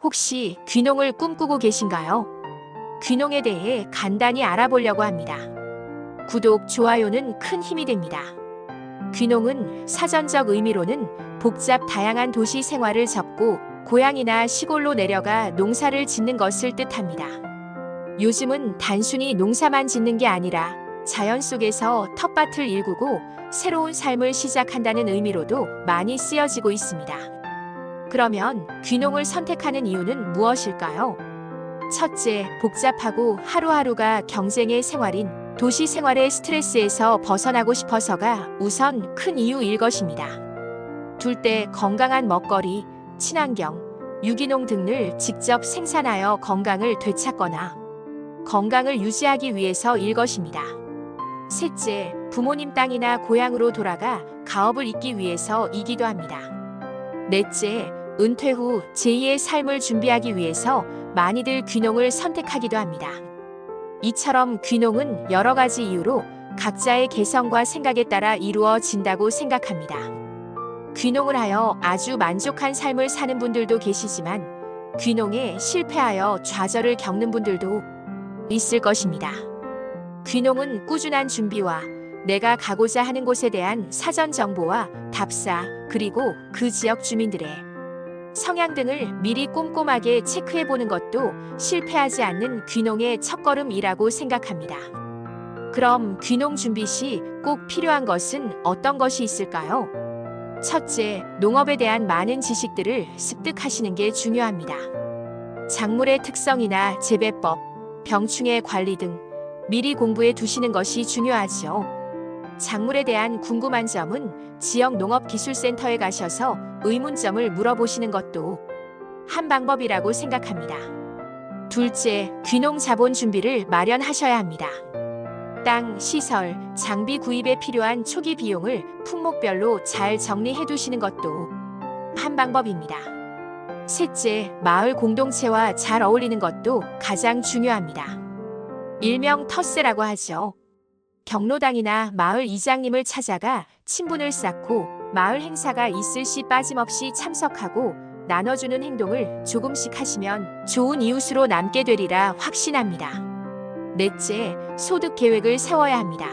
혹시 귀농을 꿈꾸고 계신가요? 귀농에 대해 간단히 알아보려고 합니다. 구독, 좋아요는 큰 힘이 됩니다. 귀농은 사전적 의미로는 복잡 다양한 도시 생활을 접고 고향이나 시골로 내려가 농사를 짓는 것을 뜻합니다. 요즘은 단순히 농사만 짓는 게 아니라 자연 속에서 텃밭을 일구고 새로운 삶을 시작한다는 의미로도 많이 쓰여지고 있습니다. 그러면 귀농을 선택하는 이유는 무엇일까요? 첫째, 복잡하고 하루하루가 경쟁의 생활인 도시 생활의 스트레스에서 벗어나고 싶어서가 우선 큰 이유일 것입니다. 둘째, 건강한 먹거리, 친환경, 유기농 등을 직접 생산하여 건강을 되찾거나 건강을 유지하기 위해서일 것입니다. 셋째, 부모님 땅이나 고향으로 돌아가 가업을 잇기 위해서이기도 합니다. 넷째, 은퇴 후 제2의 삶을 준비하기 위해서 많이들 귀농을 선택하기도 합니다. 이처럼 귀농은 여러 가지 이유로 각자의 개성과 생각에 따라 이루어진다고 생각합니다. 귀농을 하여 아주 만족한 삶을 사는 분들도 계시지만 귀농에 실패하여 좌절을 겪는 분들도 있을 것입니다. 귀농은 꾸준한 준비와 내가 가고자 하는 곳에 대한 사전 정보와 답사, 그리고 그 지역 주민들의 성향 등을 미리 꼼꼼하게 체크해 보는 것도 실패하지 않는 귀농의 첫걸음이라고 생각합니다. 그럼 귀농 준비 시 꼭 필요한 것은 어떤 것이 있을까요? 첫째, 농업에 대한 많은 지식들을 습득하시는 게 중요합니다. 작물의 특성이나 재배법, 병충해 관리 등 미리 공부해 두시는 것이 중요하지요. 작물에 대한 궁금한 점은 지역 농업기술센터에 가셔서 의문점을 물어보시는 것도 한 방법이라고 생각합니다. 둘째, 귀농 자본 준비를 마련하셔야 합니다. 땅, 시설, 장비 구입에 필요한 초기 비용을 품목별로 잘 정리해 두시는 것도 한 방법입니다. 셋째, 마을 공동체와 잘 어울리는 것도 가장 중요합니다. 일명 텃세라고 하죠. 경로당이나 마을 이장님을 찾아가 친분을 쌓고 마을 행사가 있을 시 빠짐없이 참석하고 나눠주는 행동을 조금씩 하시면 좋은 이웃으로 남게 되리라 확신합니다. 넷째, 소득 계획을 세워야 합니다.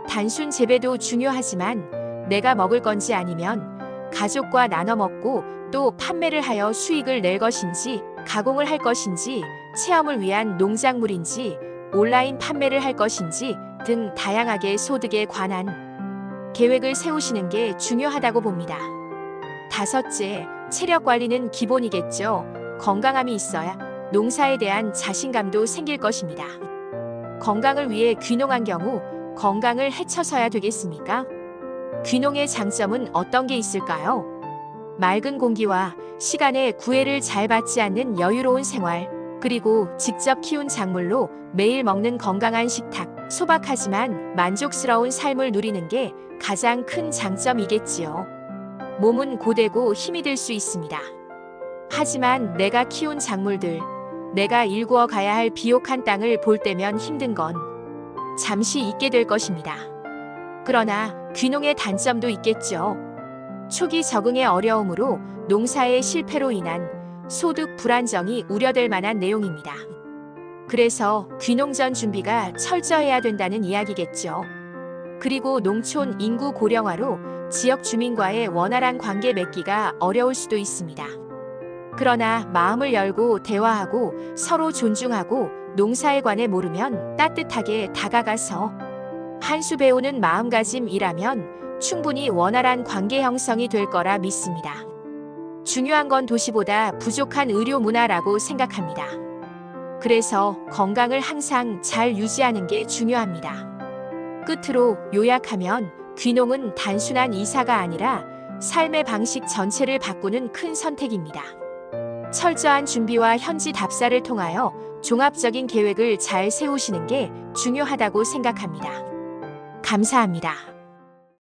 단순 재배도 중요하지만 내가 먹을 건지 아니면 가족과 나눠 먹고 또 판매를 하여 수익을 낼 것인지 가공을 할 것인지 체험을 위한 농작물인지 온라인 판매를 할 것인지 등 다양하게 소득에 관한 계획을 세우시는 게 중요하다고 봅니다. 다섯째, 체력 관리는 기본이겠죠. 건강함이 있어야 농사에 대한 자신감도 생길 것입니다. 건강을 위해 귀농한 경우 건강을 해쳐서야 되겠습니까? 귀농의 장점은 어떤 게 있을까요? 맑은 공기와 시간의 구애를 잘 받지 않는 여유로운 생활, 그리고 직접 키운 작물로 매일 먹는 건강한 식탁, 소박하지만 만족스러운 삶을 누리는 게 가장 큰 장점이겠지요. 몸은 고되고 힘이 들 수 있습니다. 하지만 내가 키운 작물들, 내가 일구어 가야 할 비옥한 땅을 볼 때면 힘든 건 잠시 잊게 될 것입니다. 그러나 귀농의 단점도 있겠죠. 초기 적응의 어려움으로 농사의 실패로 인한 소득 불안정이 우려될 만한 내용입니다. 그래서 귀농 전 준비가 철저해야 된다는 이야기겠죠. 그리고 농촌 인구 고령화로 지역 주민과의 원활한 관계 맺기가 어려울 수도 있습니다. 그러나 마음을 열고 대화하고 서로 존중하고 농사에 관해 모르면 따뜻하게 다가가서 한 수 배우는 마음가짐이라면 충분히 원활한 관계 형성이 될 거라 믿습니다. 중요한 건 도시보다 부족한 의료 문화라고 생각합니다. 그래서 건강을 항상 잘 유지하는 게 중요합니다. 끝으로 요약하면 귀농은 단순한 이사가 아니라 삶의 방식 전체를 바꾸는 큰 선택입니다. 철저한 준비와 현지 답사를 통하여 종합적인 계획을 잘 세우시는 게 중요하다고 생각합니다. 감사합니다.